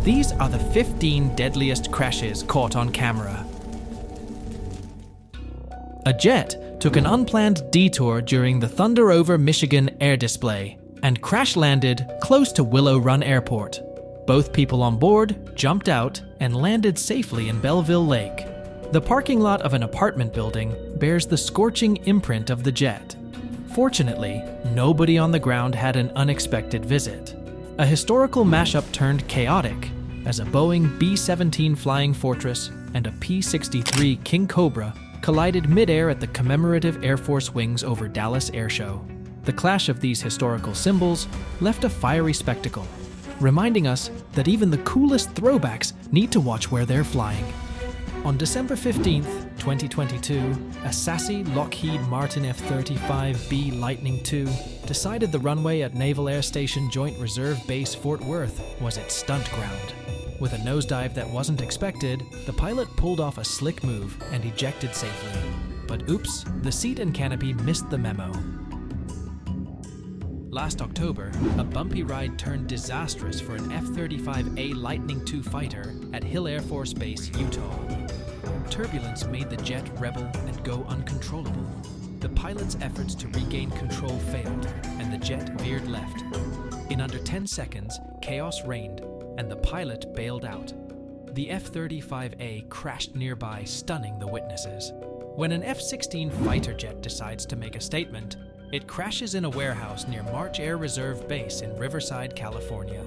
These are the 15 deadliest crashes caught on camera. A jet took an unplanned detour during the Thunder over Michigan air display and crash-landed close to Willow Run Airport. Both people on board jumped out and landed safely in Belleville Lake. The parking lot of an apartment building bears the scorching imprint of the jet. Fortunately, nobody on the ground had an unexpected visit. A historical mashup turned chaotic as a Boeing B-17 Flying Fortress and a P-63 King Cobra collided mid-air at the commemorative Air Force wings over Dallas Air Show. The clash of these historical symbols left a fiery spectacle, reminding us that even the coolest throwbacks need to watch where they're flying. On December 15, 2022, a sassy Lockheed Martin F-35B Lightning II decided the runway at Naval Air Station Joint Reserve Base Fort Worth was its stunt ground. With a nosedive that wasn't expected, the pilot pulled off a slick move and ejected safely. But oops, the seat and canopy missed the memo. Last October, a bumpy ride turned disastrous for an F-35A Lightning II fighter at Hill Air Force Base, Utah. Turbulence made the jet rebel and go uncontrollable. The pilot's efforts to regain control failed, and the jet veered left. In under 10 seconds, chaos reigned, and the pilot bailed out. The F-35A crashed nearby, stunning the witnesses. When an F-16 fighter jet decides to make a statement, it crashes in a warehouse near March Air Reserve Base in Riverside, California.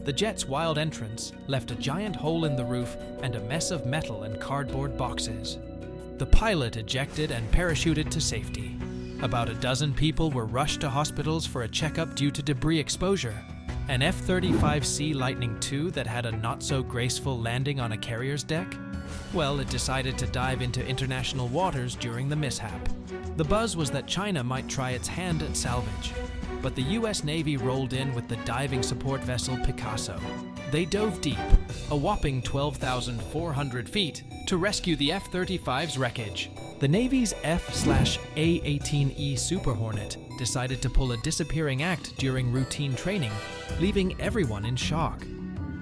The jet's wild entrance left a giant hole in the roof and a mess of metal and cardboard boxes. The pilot ejected and parachuted to safety. About a dozen people were rushed to hospitals for a checkup due to debris exposure. An F-35C Lightning II that had a not-so-graceful landing on a carrier's deck? Well, it decided to dive into international waters during the mishap. The buzz was that China might try its hand at salvage. But the US Navy rolled in with the diving support vessel Picasso. They dove deep, a whopping 12,400 feet, to rescue the F-35's wreckage. The Navy's F/A-18E Super Hornet decided to pull a disappearing act during routine training, leaving everyone in shock.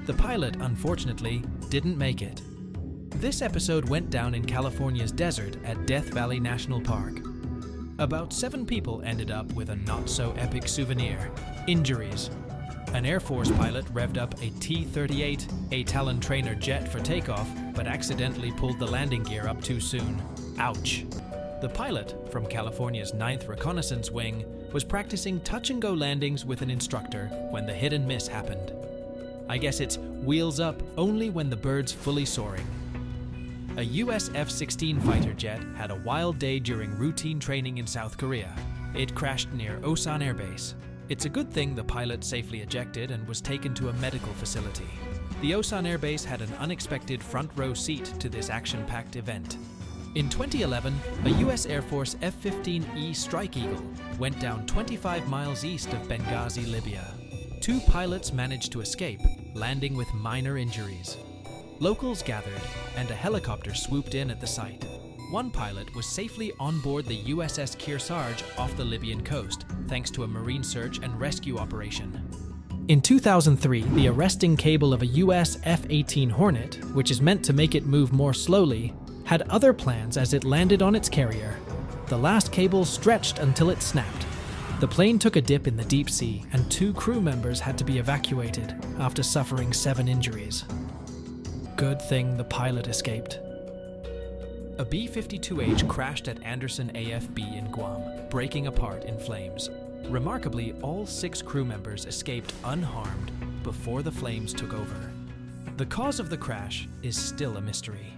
The pilot, unfortunately, didn't make it. This episode went down in California's desert at Death Valley National Park. About 7 people ended up with a not-so-epic souvenir: injuries. An Air Force pilot revved up a T-38, a Talon trainer jet for takeoff, but accidentally pulled the landing gear up too soon. Ouch. The pilot, from California's 9th Reconnaissance Wing, was practicing touch-and-go landings with an instructor when the hit and miss happened. I guess it's wheels up only when the bird's fully soaring. A US F-16 fighter jet had a wild day during routine training in South Korea. It crashed near Osan Air Base. It's a good thing the pilot safely ejected and was taken to a medical facility. The Osan Air Base had an unexpected front-row seat to this action-packed event. In 2011, a US Air Force F-15E Strike Eagle went down 25 miles east of Benghazi, Libya. 2 pilots managed to escape, landing with minor injuries. Locals gathered, and a helicopter swooped in at the site. One pilot was safely on board the USS Kearsarge off the Libyan coast, thanks to a marine search and rescue operation. In 2003, the arresting cable of a US F-18 Hornet, which is meant to make it move more slowly, had other plans as it landed on its carrier. The last cable stretched until it snapped. The plane took a dip in the deep sea, and 2 crew members had to be evacuated after suffering 7 injuries. Good thing the pilot escaped. A B-52H crashed at Anderson AFB in Guam, breaking apart in flames. Remarkably, all 6 crew members escaped unharmed before the flames took over. The cause of the crash is still a mystery.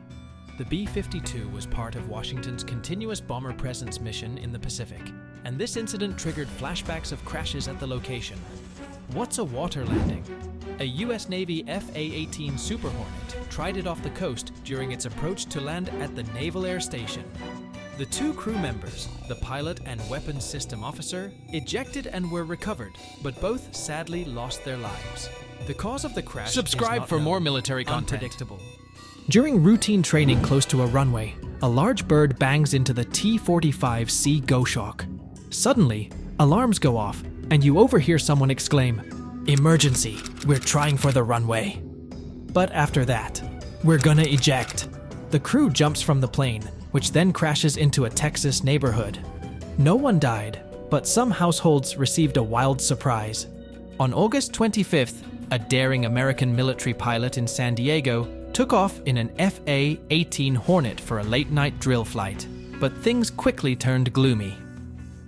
The B-52 was part of Washington's continuous bomber presence mission in the Pacific, and this incident triggered flashbacks of crashes at the location. What's a water landing? A US Navy F/A-18 Super Hornet tried it off the coast during its approach to land at the Naval Air Station. The 2 crew members, the pilot and weapons system officer, ejected and were recovered, but both sadly lost their lives. The cause of the crash Subscribe for more military content. Unpredictable. During routine training close to a runway, a large bird bangs into the T-45C GoShock. Suddenly, alarms go off, and you overhear someone exclaim, "Emergency, we're trying for the runway." But after that, we're gonna eject. The crew jumps from the plane, which then crashes into a Texas neighborhood. No one died, but some households received a wild surprise. On August 25th, a daring American military pilot in San Diego took off in an FA-18 Hornet for a late-night drill flight, but things quickly turned gloomy.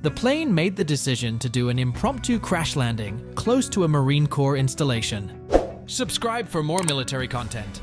The plane made the decision to do an impromptu crash landing close to a Marine Corps installation. Subscribe for more military content.